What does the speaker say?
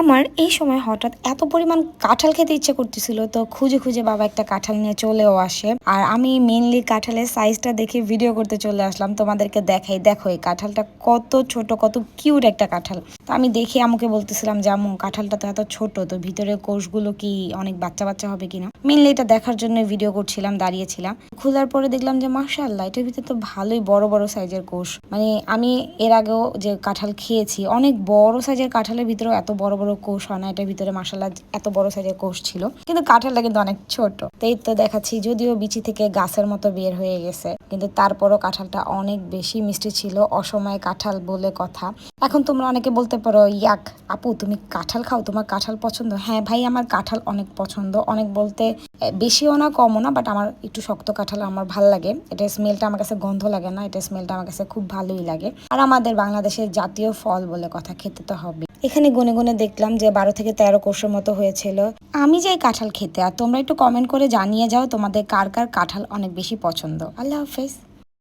আমার এই সময় হঠাৎ এত পরিমাণ কাঁঠাল খেতে ইচ্ছে করতেছিল, তো খুঁজে খুঁজে বাবা একটা কাঁঠাল নিয়ে চলেও আসে। আর আমি মেইনলি কাঁঠালের সাইজটা দেখে ভিডিও করতে চলে আসলাম, তোমাদেরকে দেখাই। দেখো এই কাঁঠালটা কত ছোট, কত কিউট একটা কাঁঠাল। তো আমি দেখে আম্মুকে বলতেছিলাম যে আম্মু, কাঁঠালটা তো এত ছোট, তো ভিতরে কোষগুলো কি অনেক বাচ্চা বাচ্চা হবে কিনা। মেইনলি এটা দেখার জন্য ভিডিও করছিলাম, দাঁড়িয়েছিলাম। খোলার পরে দেখলাম যে মাশাআল্লাহ, এটার ভিতরে তো ভালোই বড় বড় সাইজের কোষ। মানে আমি এর আগেও যে কাঁঠাল খেয়েছি, অনেক বড় সাইজের কাঁঠালের ভিতরেও এত বড় বড় কোষ হয় না। এটার ভিতরে মাশাআল্লাহ এত বড় সাইজের কোষ ছিল, কিন্তু কাঁঠালটা কিন্তু অনেক ছোট। এই তো দেখাচ্ছি, যদিও বিচি থেকে গাছের মতো বের হয়ে গেছে, কিন্তু তারপরও কাঁঠালটা অনেক বেশি মিষ্টি ছিল। অসময়ে কাঁঠাল বলে কথা। এখন তোমরা অনেকে বলতে পারো, ইয়াক আপু, তুমি কাঁঠাল খাও, তোমার কাঁঠাল পছন্দ? হ্যাঁ ভাই, আমার কাঁঠাল অনেক পছন্দ। অনেক বলতে বেশিও না, কমও না, বাট আমার একটু শক্ত কাঁঠাল আমার ভালো লাগে। এটা স্মেলটা আমার কাছে গন্ধ লাগে না, এটা স্মেলটা আমার কাছে খুব ভালোই লাগে। আর আমাদের বাংলাদেশের জাতীয় ফল বলে কথা, খেতে তো হবে। এখানে গুনে গুনে দেখলাম যে 12 থেকে 13 কোষের মতো হয়েছিল। আমি যাই কাঁঠাল খেতে, আর তোমরা একটু কমেন্ট করে জানিয়ে যাও তোমাদের কার কার কাঁঠাল অনেক বেশি পছন্দ। আল্লাহ হাফেজ।